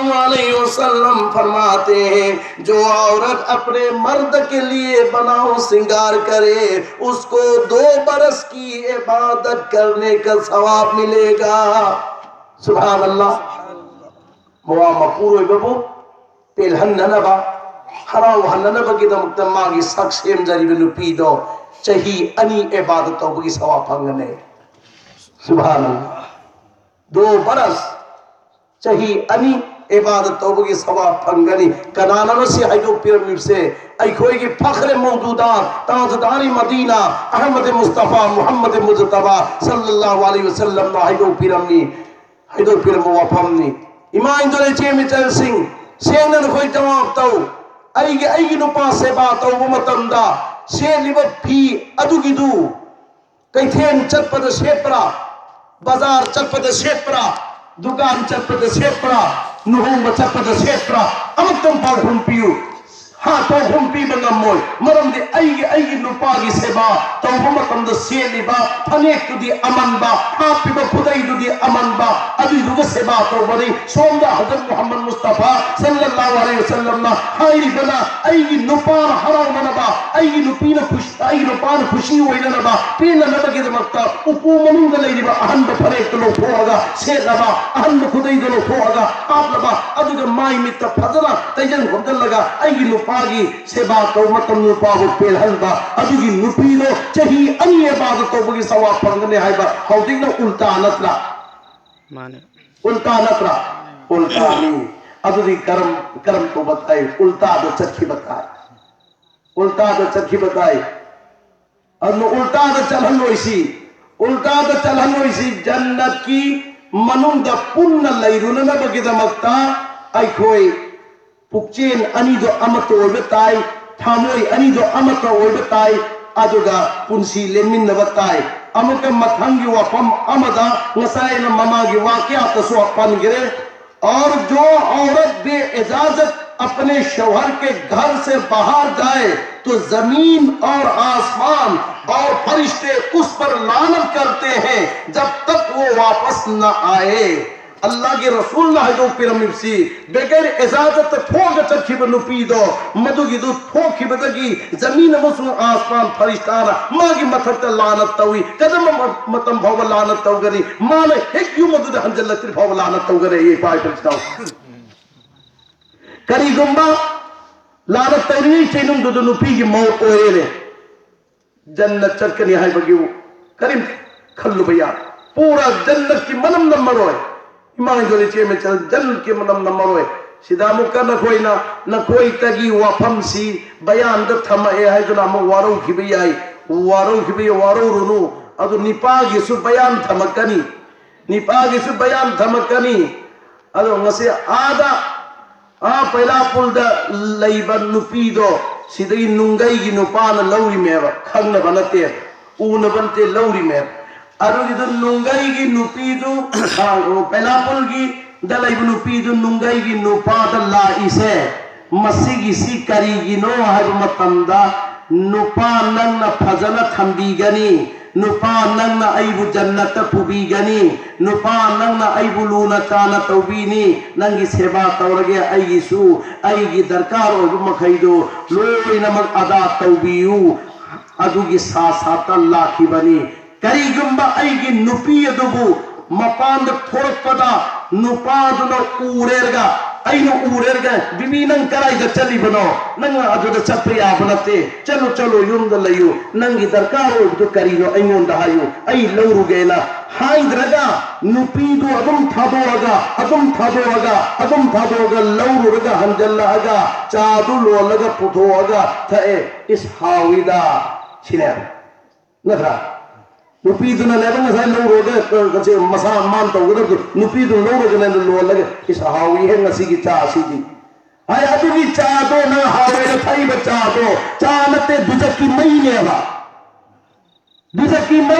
सल्लल्लाहु अलैहि वसल्लम फरमाते हैं जो औरत अपने मर्द के लिए बनाओ श्रृंगार करे उसको 2 बरस की इबादत करने का सवाब मिलेगा। सुभान अल्लाह। मोआ मपूरो बबू पेलहन्ननबा हराव हन्ननबा की दमकत मागी सक सेमजरिब नुपीदो चही अनि इबादत तौबगी सवाब फंगने। सुभान अल्लाह। 2 बरस चही अनि इबादत तौबगी सवाब फंगनी कनाना से हाइदो पिरामिड से अखोई की फख्र मौजूदात ताजदारी मदीना अहमद मुस्तफा मोहम्मद मुजतबा सल्लल्लाहु अलैहि वसल्लम ना हाइदो पिरामिड वफमनी इमा इंदोले चेमिचल सिंह सेंगन खोई जवाब तौ आई नुपा सेवा तौब मतमदा सेलिब फी अदुगिदु कैथेन चटपद सेपरा बाजार चटपद सेपरा दुकान चटपद सेपरा नुहुंग चटपद सेपरा अमतम पाव हुंपियु हाँ तो हुंपी बंगमोय मरम दे आई नुपागी सेवा तौब मतमदा सेलिबा फनेक तुदी अमनबा हापिबा खुदाई तुदी अमनबा अदि दुग सेवा तौबरी सोमदा हजरत मोहम्मद मुस्तफा सल्लल्लाहु अलैहि वसल्लम ना हाइरी बना आई नुपार हराम मनबा आई नुपार खुशी होइनबा पीन नबगे दमक्ता उपु मनुंग लेरिबा अहन फनेक लो फोगा सेलबा अहन खुदाई दलो फोगा आपलबा अदुग माई मित फजरा तयन होदल लगा आई पागी सेवा तो मतम नुपागो पेलहलबा अदुगी नुपीलो चही अनि इबादत तौबगी सवाब फंगने हाइबा हौदिंग न उल्टा नत्रा माने उल्टा नहीं अदुगी कर्म तो बताए उल्टा दो चरखी बताए अनु उल्टा दो चलहन होइसी जन्नत की मनुंग द पुन्न लैरुन न बगिदमक्ता अखोई पुक्चेन अनिदो अमतो ओबताई थामोई अनिदो अमतो ओबताई अदुगा पुंसी लेमिनबा ताई अमुक मथंगी वफम अमदा नसायन ममागी वाकया तसो अपनगिरे और जो औरत बे इजाजत अपने शौहर के घर से बाहर जाए तो जमीन और आसमान और फरिश्ते उस पर लानत करते हैं जब तक वो वापस न आए। अल्लाह के रसूल ना जो पिरामिड सी बगैर इजाजत फोग चखी बनुपीदो मधुगी दु फोखी बदगी जमीन मुसु आसमान फरिश्ताना मागी मथत लानत तवी कदम मतम भव लानत तवगरी माने एक यु मधु हंजल तिर भव लानत तवगरे ये पाय पछताओ करी गुंबा लानत तवरी चेनुम दुदु नुपी की मौत ओरेले जन्नत चरकनी हाय बगियो करीम खल्लु भैया पूरा जन्नत की मनम नंबर होय इमाम जोले चे में चल जन्नत के मनम नंबर होय सिदा मुका न कोई तगी वफम सी बयान द थम ए है जो नाम वारो खिबियाई वारो रुनु अदु निपागी सु बयान थमकनी अदु ngase आदा पहला पुल द लैबन नुपीदो सिदई नुंगई gi नुपान लौरी मेवा खंगन बनते ऊन बनते लौरी मेवा अरुगिदु नुंगई की नुपीदु पहला पुल की दलाइबु नुपीदु नुंगई की नुपाद ला इसे मसीगी सी करीगी नो हर मतंदा नुपा नंग न फजन थंबीगनी नुपा नंग न आइबु जन्नत पुबीगनी नुपा नंग न आइबु लूना चाना तौबीनी नंगी सेवा तौरगे आइगी दरकार और मखैदो लोई नमक अदा तौबीयु अदुगी साथ अल्लाह की बनी करीगुंबा आइगी नुपी अदुबु मपांद थोरपदा नुपादुनो ऊरेरगा आइनो ऊरेरगा बिबी नंग कराई द चली बनो नंग अदुद चप्रिया बनते चलो युंद लयु नंगी दरकार हो दु करीनो आइनो दहायु आई लौरुगेना हाइद्रगा नुपीदु अदुम थादोगा लौरुगा हंजल्लागा चादु लोलगा पुथोगा थे इस हाविदा छिने नथरा नुपीदुना लेबन सा लौरोगे कसे मसा मान तौगद नुपीदु लौरोगे ने लोलगे इस हावी है ngasi की चा सीदी हाय अदुगी चा दो ना हावे न थाई बचा दो चा नते दुजकी मई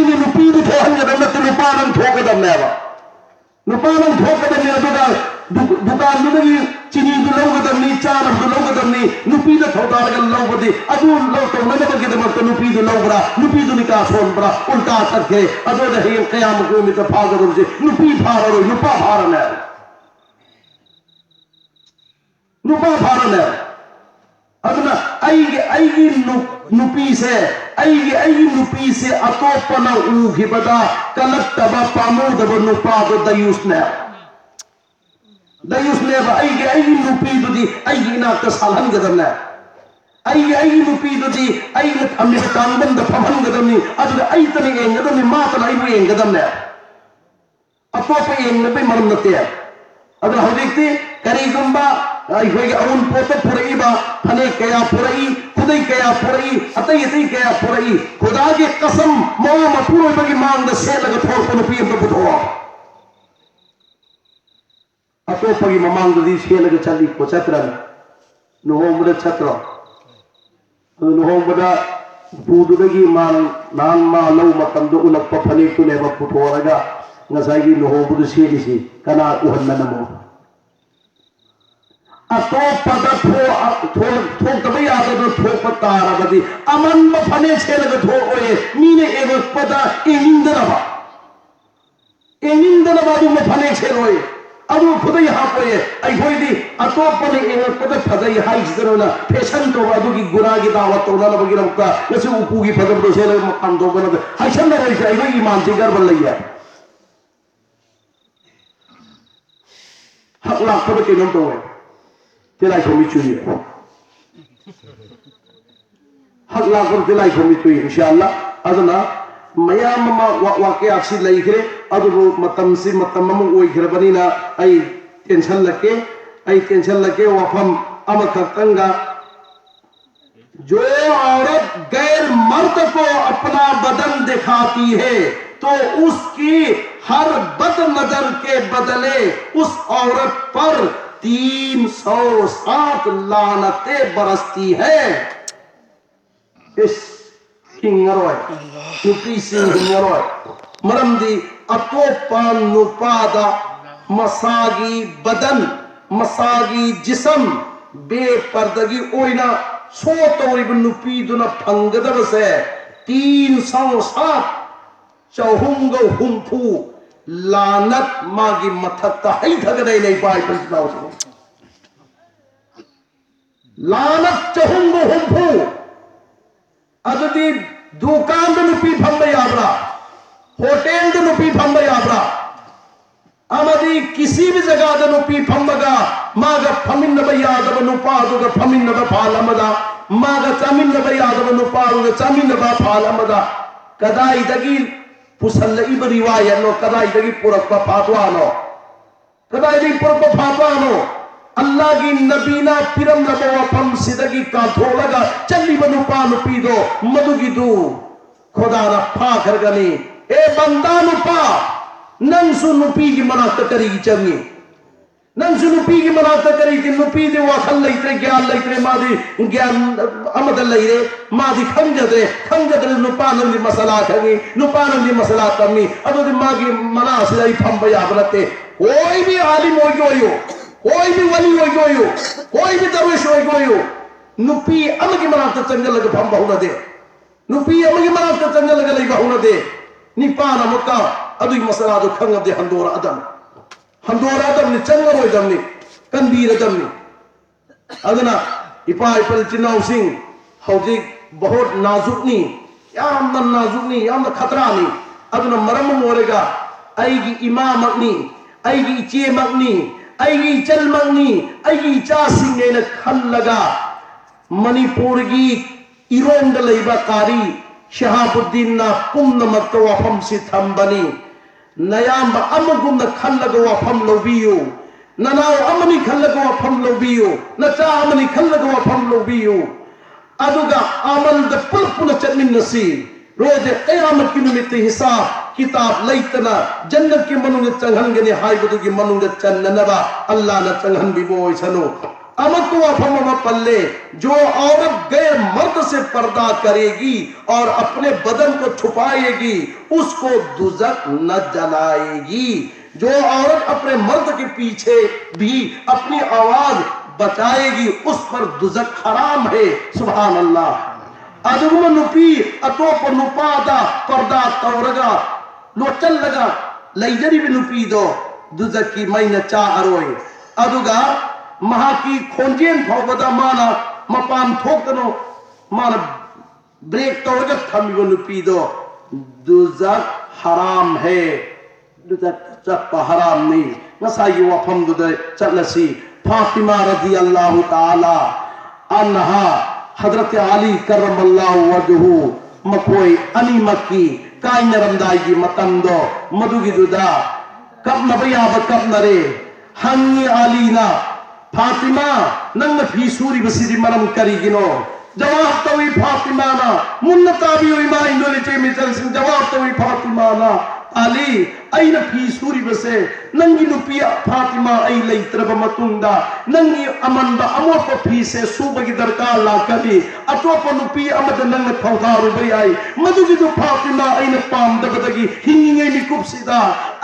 ने नुपीदु थो हंगे दमत नुपानन ठोकदम नेवा नुपानन ठोकदम ने अदुगा दुकान नुगी चिनी दु लौगदम नी चान दु लौगदम नी नुपीदु थोदारग लौगदि अदु लौ तो मन बगे दमत नुपीदु लौगरा नुपीदु निका सोन बरा उल्टा सके अदो द हे कयाम को मित फागदम से नुपी फारो नुपा फारने नुपा फारने अदना आई नुपी से आई नुपी से अतोपना उघिबदा कलक्तबा पामोदब नुपा दो दयुसने आई नुपी दुदी आई इनाक सालहन गदमने आई नुपी दुदी आई अमिर कांगबन द फमन गदमनी अदुदा आई तने एंगदमनी मातन आई एंगदमने अतोप एंगनबे मरम नते अदुदा हौदिकती करीगुंबा अखोगे अउन पोत पुरईबा फने कया पुरई खुदई कया पुरई अतई अतई कया पुरई खुदा की कसम मो मपुरोबगी मांग द सेलग थोरको नुपी अम बुधो अतोपगी ममांग दी सेलग चली को छत्रन नुहोमद छत्र नुहोमदा पुदुदगी मान नान मा लौ मतम दो उलक फने तुने ब पुथोरगा ngसाई नुहोमद सेलिसी कना उहन्न नमो अतोपद थोक यादव थोप तारबदी अमन फने छेलग थोए मीने एवपद एनिंदनबा एनिंदनबा फने छेलोए अदु खुदई हापोए अखोइदी अतोपने एवपद फदई हाइसदरना फैशन तो अदुगी गुरागी दावत तोना बगिरमका गसे उपुगी फदब दो छेलग मकान दो बन हाइसन रे से अखोई ईमान से गर्व लइया हक लाख पद के नम तो है तिलाई खोमी चुई हक लाख तिलाई खोमी चुई इंशाअल्लाह अदना मयाम वाके आसी लेखरे अदु मतम से मतम म ओइखरबनिना आई टेंशन लके वफम अम खतंगा जो औरत गैर मर्द को अपना बदन दिखाती है तो उसकी हर बद नजर के बदले उस औरत पर 307 लानतें बरसती है। इस हिंगरोय नुपी सिंह हिंगरोय मरमदी अतोपान नुपादा मसागी बदन मसागी जिसम बेपर्दगी ओइना सो तौरिब नुपी दुना फंगदब से 307 चौहुंग हुंफू लानत मागी मथत्ता है धगदे नहीं पाए पंचनाव से लानत चहुंग हुंफू अददी दुकान नुपी फंबे याबरा होटल नुपी फंबे याबरा अमदी किसी भी जगह नुपी फंबगा माग फमिन यादव नुपादुग फमिन फालमदा माग चमिन यादव नुपादुग चमिन फालमदा कदाई दगी पुसल्लइब रिवायत नो कदाई दगी पुरक फातवानो कदाई दगी पुरक फातवानो अल्लाह की नबीना पिरम नबवा फम सिदगी का थोलगा चल्ली बनु पानु पीदो मधुगी दू खुदा ना फा कर गनी ए बंदा नुपा नंसु नुपी की मनात करी चंगी नंसु नुपी की मनात करी कि नुपी दे वखल लइत्रे ज्ञान लइत्रे मादी ज्ञान अमद लइरे मादी खंजदरे नुपा नंदी मसला खंगी नुपा नंदी मसला तमी अदो मागी मना सिलाई फम बया बनते कोई भी आलिम हो गयो कोई भी वली हो गयो कोई भी दरवेश हो गयो नुपी अमगी मनात चंगल लग फम बहुना दे नुपी अमगी मनात चंगल लग लई बहुना दे निपाना मुका अदुई मसला दो खंग दे हंदोरा अदम ने चंगर हो दम ने कंबीर अदम ने अदना इपा इपल चिनाव सिंह हौजी बहुत नाजुक नी याम नाजुक नी याम खतरा नी अदना मरम मोरेगा आईगी इमाम नी आईगी इचे मगनी आईगी चल मगनी आईगी चा सिंह ने खल्लगा मणिपुर की इरोंग लइबा कारी शहाबुद्दीन ना पुन्न मत वफम से थंबनी नयाम अमगुम न खल्लग वफम लोबियो ननाव अमनी खल्लग वफम लोबियो नचा अमनी खल्लग वफम लोबियो अदुगा अमल द पुल पुल चमिन नसी रोज क़यामत की निमित्त हिसाब किताब लइतना जन्नत के मनुंग चंगन गने हाय बदु की मनुंग चन्ननबा अल्लाह न चंगन बिबोय सनो अमको अफम पल्ले जो औरत गैर मर्द से पर्दा करेगी और अपने बदन को छुपाएगी उसको दुज़ख न जलाएगी। जो औरत अपने मर्द के पीछे भी अपनी आवाज बचाएगी उस पर दुज़ख हराम है। सुभान अल्लाह। अदुम नुपी अतोप नुपादा पर्दा तौरगा लोचल लगा लइजरी भी नुपी दो दुज़ख की मैंने चा अरोए अदुगा महाकी खोंजेन फावबदा माना मपान थोकनो माना ब्रेक तौरगा थमिबो नुपीदो दुज़क हराम है दुज़क चप्पा हराम नहीं नसाई वफम दुदे चलसी फातिमा रज़ियल्लाहु ताला अन्हा हजरत अली करमल्लाहु वजहु मकोई अनी मक्की काइनरमदाई मतंदो मधुगिदुदा कपनबा याबा कपनरे हंगी अलीना फातिमा नंग फी सूरी बसिदी मरम करिगिनो जवाब तवी फातिमा ना मुन्ना ताबी इमा इंदोले चे मिचल सिंह जवाब तवी फातिमा ना अली अइना फी सूरी बसे नंगी नुपिया फातिमा अइ लैत्रब मतुंदा नंगी अमनबा अमोप फी से सूबगी दरकार लाकली अतोप नुपी अमद नंग फौदारु बयाई मधुगी दु फातिमा अइना पाम दबदगी हिंगिंगे निकुपसिदा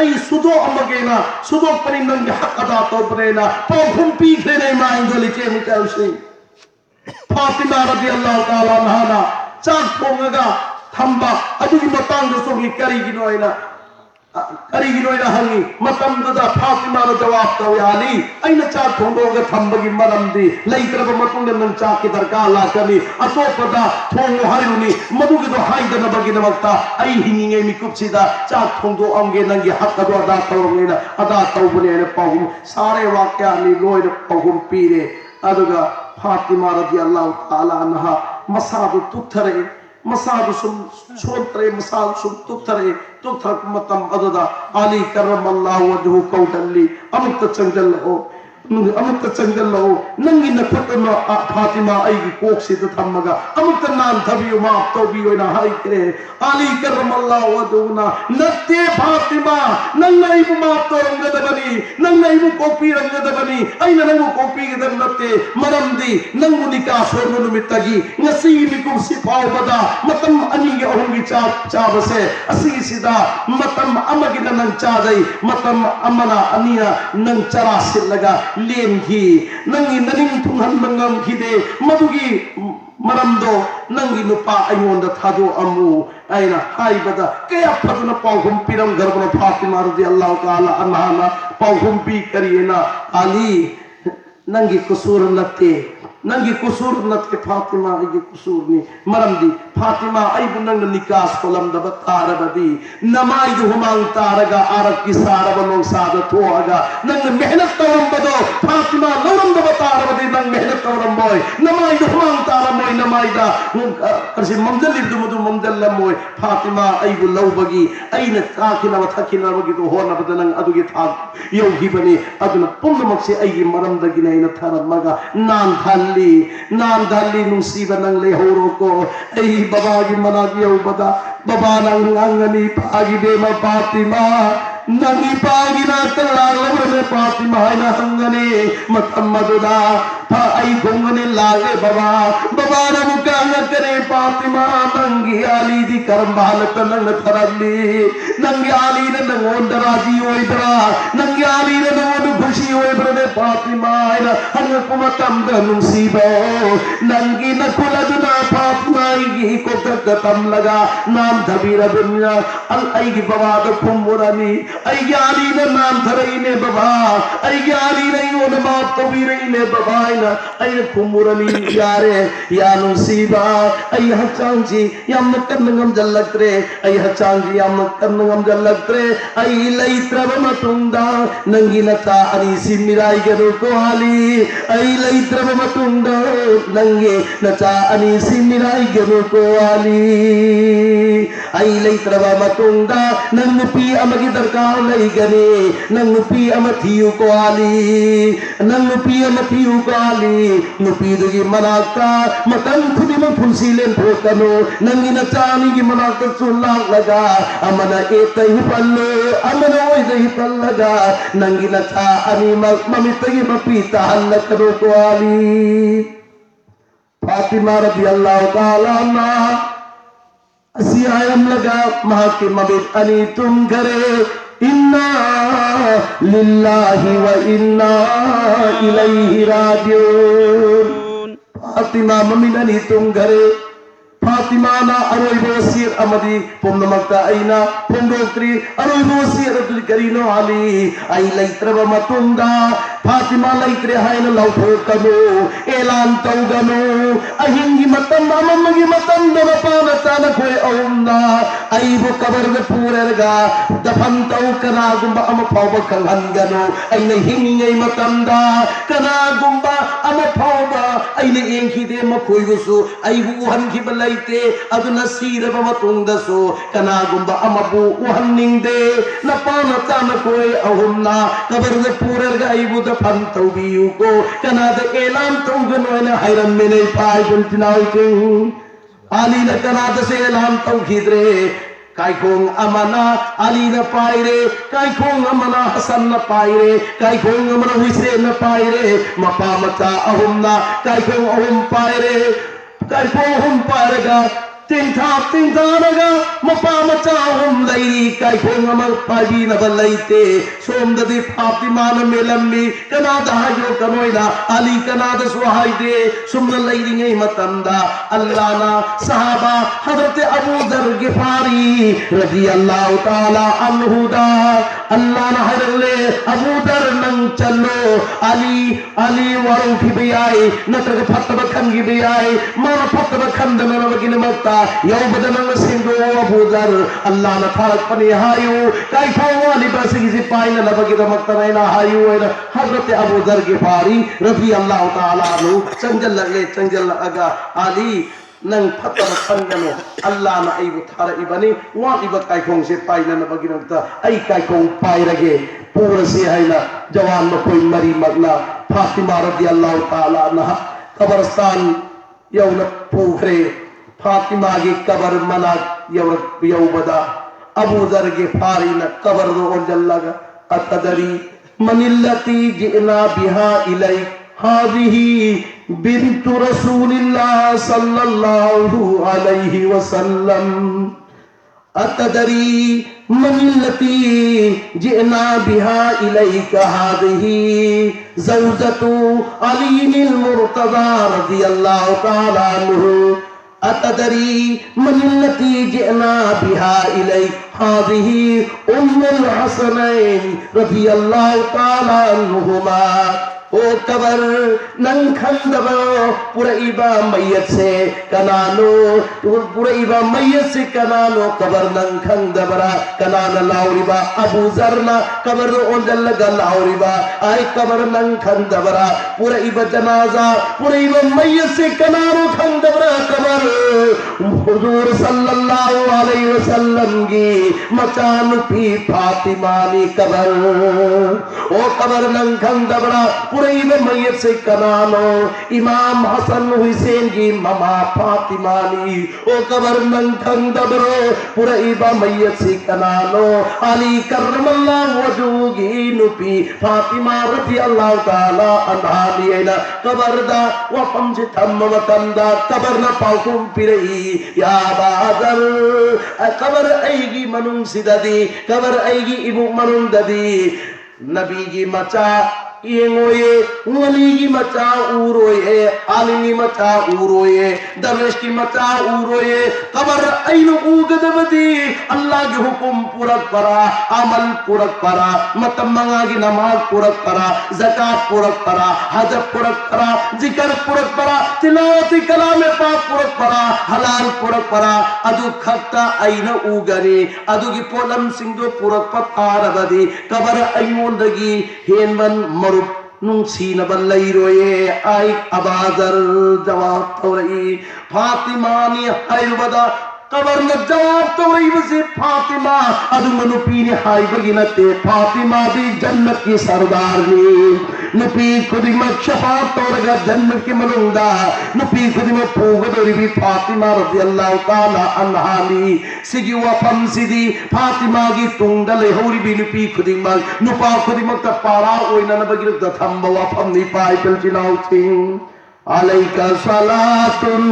अइ सुदो अमगेना सुदो परि नंग हक अदा तोबरेना पौखुम पी खेने मा इंदोले चे मिचल सिंह फातिमा रज़ियल्लाहु ताला अन्हा चाक थोंगगा थंबा अदुगी मतंग सोगी करिगिनोइना हंगी मतंगदा फातिमा नो जवाब तवे अली अइना चाक थोंगोगा थंबगी मरमदी लैत्रब मतुंग नंग चाक की दरकार लाकनी अतोपदा थोंगो हरिउनी मधुगी दो हाइदन बगिनमक्ता अइ हिंगिंगे मिकुपसिदा चाक थोंगो अंगे नंगी हक अदो अदा तौंगेना अदा तौबनेना पागुम सारे वाक्या नि लोइद पागुम पीरे अदुगा फातिमा रज़ियल्लाहु ताला अन्हा मसादु तुथरे मसादु सुम छोत्रे मसादु सुम तुथर मतम अददा अली करमल्लाहु वजहु कौदल्ली अमुक्त चंगल हो अमुक्त चंगल हो नंगी नखतन फातिमा अइगी कोक्सी थम्मगा अमुक्त नाम थबियो माफ तौबी ओइना हाई करे अली करमल्लाहु वजहुना नत्ते फातिमा नंगइबु माफ तौरंगदबनी नंगइबु कोपी रंगदबनी अइना नंगु कोपी गदब नत्ते मरमदी नंगु निका सोरनु नुमितगी ngasi mikum sifaw bada matam aningi ahungi chabase asigi sida matam amagi nang chadai matam amana ania nang chara silaga lengi nangi naning thunghan mangam khide madugi maramdo nangi nupa aingonda thado amu aina haibada kaya phaduna pawhum piram garbana fatima radhiyallahu taala anha pawhum pi kariyena ali nangi kusur natte Fatima आई कुसूर नि मरमदी फातिमा आई बुनंग निकास कोलम दब तारबदी नमाई दु हुमांग तारगा आरक की सारब no साद थोगा नंग मेहनत तवरम बदो फातिमा लौरम दब तारबदी नंग मेहनत तवरम बोय नमाई दु हुमांग तारम बोय नमाई दा करसी मंजल दु मदु मंजल मोय फातिमा आई बु लौबगी आइना ताखिना थखिना बगी तो होना बदनंग अदुगी था योगी बनी अदुन पुंगमक से आई मरम दगी नैना थरमगा नान धाली नुसीबा नंग ले होरो को ऐ बाबा की मना की बदा बाबा नंग अंगनी पागी बेमा फातिमा नंगी पागी ना तलागले फातिमा ना हंगने मतमदुदा था आई घोंगने लागे बाबा ना मुकांग करे फातिमा नंगी आली दी करम बालक नंग थरली नंगी आली ने नंगोंड राजी ओइबरा नंगी आली ने नंगोंड खुशी ओइबरा ने फातिमा ना हंग कुमतम दनुसीबो नंगी न कुलदना फातिमा की को तम लगा नाम धबीरा दुनिया अल आई की बाबा द कुमुरानी आई आली ने नाम धरई ने बाबा आई आली नहीं ओन बाप तो भी रही ने बाबा ना आई कुमुरानी यारे या नुसीबा आई हचांजी यम कन्नगम जल्लत्रे आई हचांजी यम कन्नगम जल्लत्रे आई लैत्रब मतुंदा नंगी नता अनीसी मिराई गरो को आली आई लैत्रब मतुंदा नंगे नचा अनीसी मिराई गरो को आली आई लैत्रब मतुंदा नंग पी अमगी दरकार लई गने नंग पी अमथियु को आली नंग पी अमथियु को आली नुपी दुगी मनाता मतन खुदी में फुलसीलें भोकनो नंगी नचानी की मनाता सुल्ला लगा अमना एतही पल्लो अमना ओइदही पल लगा नंगी नचा अनि ममितगी मपीता हल्ला करो को आली फातिमा रज़ियल्लाहु ताला अन्हा असी आयम लगा महा के मबित अनि तुम करे इन्ना लिल्लाहि व इन्ना इलैहि राजिऊन फातिमा मम्मी ननी तुम घरे फातिमाना अरोइबो वसीयत अमदी पुमनमक्ता अइना पुमदोक्त्री अरोइबो वसीयत अदुदि करिनो आली आई लैत्रब मतुंगा फातिमा लैत्रे हाइना लौथोकनो एलान तौगनो अहिंगी मतम अममगी मतम दमपाना चाना खोय अहुमना आइबो कबर में पूरेगा दफन तौ कनागुंबा अम फाव खंगनो अइना हिंगिंगै मतमदा कनागुंबा अम फाव अइना एंखिदे मखोयगुसु आइबु उहनखिबा लैते अदुना सीरबा मतुंगदसु कनागुंबा अमबु उहननिंगदे नपाना चाना खोय अहुमना कबर में पूरेगा आइबु दफन तौबियुको कनादा एलान तौगनो अइना हायरन मेने पाय बुंतिनाउके आली न कनादा से एलान तौखिद्रे काइखोंग अमना अली न पायरे काइखोंग अमना हसन न पायरे काइखोंग अमना हुसैन न पायरे मपा मचा अहुमना काइखोंग अहुम पायरे काइखोंग अहुम पायरेगा तिंथानगा मपा मचा अहुम लई काइखोंग अमर पाजी न बलैते सोमददी फातिमा न मेलम्बी कनादा हायो कनोइना अली कनादा सुहाइदे सुमन लैरिंगै मतंदा अल्लाह ना सहाबा हजरत अबू दर गिफारी रज़ियल्लाहु ताला अन्हु दा अल्लाह ना हरले अबू दर नंग चलो अली वरु की बियाई नतर फतब खंगी बियाई मान फतब खंद न बगिन मक्ता यौ बदनंग सिंधु अबू दर अल्लाह ना थारक पनी हायु काइफा वाली बस किसी पाइन न बगिन मक्ता ना हायु हजरत अबू दर गिफारी रज़ियल्लाहु ताला अन्हु चंजल अगा अली नंग फतब खंगनो अल्लाह ना आइबु थारा इबनी वा इब काइखोंग से पाइन न बगिन मक्ता आई काइखोंग पाइरगे पूरा से हैना जवान में कोई मरी मगना फातिमा रज़ियल्लाहु ताला अन्हा कब्रिस्तान यौन पूखरे फातिमा की कबर मना यौबदा अबू दर गिफारी न कबर दो जल्लगा अतदरी मनिल्लती जिना बिहा इलै हाज़िही बिन्तु रसूलिल्लाह सल्लल्लाहु अलैहि वसल्लम अतदरी मनिल्लती जिना बिहा इलैका हाज़िही ज़ौजतु अलीनिल मुर्तज़ा रज़ियल्लाहु ताला अन्हु अतदरी मनिल्लती जिना बिहा इलैका हाज़िही उम्मुल हसनैन रज़ियल्लाहु ताला अन्हुमा ओ कबर नंखंदबो पुरईबा मैयत से कनानो पुरईबा मैयत से कनानो कबर नंखंदबरा कनाना लाउरिबा अबू जरना कबर ओंजल गलाउरिबा आई कबर नंखंदबरा पुरईबा जनाजा पुरईबा मैयत से कनानो खंदबरा कबर हुजूर सल्लल्लाहु अलैहि वसल्लम की मकान पी फातिमा नी कबर ओ कबर नंखंदबरा मैयत से कनानो इमाम हसन हुसैन की ममा फातिमा नी ओ कबर नंखंग दबरो पुरईबा मैयत से कनानो अली करमल्लाहु वजहू की नुपी फातिमा रज़ियल्लाहु ताला अन्हा लियना कबर दा वफम से थम वतंदा कबर न पाउकुम पिरई या बादर कबर आएगी मनुंग सिददी कबर आएगी इबु मनुंग ददी नबी की मचा येंगोये वली की मचा उरोये आलिमी मचा उरोये दरवेश की मचा उरोये कबर ऐन उगदबदी अल्लाह के हुकुम पूरक परा अमल पूरक परा मतमंगा की नमाज पूरक परा ज़कात पूरक परा हज पूरक परा जिक्र पूरक परा तिलावत कलाम पाक पूरक परा हलाल पूरक परा अदु खत्ता ऐन उगरे अदु की पोलम सिंधु पूरक पतारबदी कबर ऐनोंदगी हेनबन नुंसीनबा लैरोये आई अबादर जवाब तौरई फातिमा नी हायबदा कबर न जवाब तौरई बसे फातिमा अदुमनु पीने हाय बगिनते फातिमा भी जन्नत की सरदार नी नुपी खुद में शफाअत तौरगा जन्नत के मनुंदा नुपी खुद में पूगदोरी भी फातिमा रज़ियल्लाहु ताला अन्हा नी सिगी वफम सिदी फातिमा की तुंगले होरी भी नुपी खुद में नुपा खुद में तपारा ओइना न बगिर दथम वफम नी पाई पिलचिनाउ थिंग अलैका सलातुन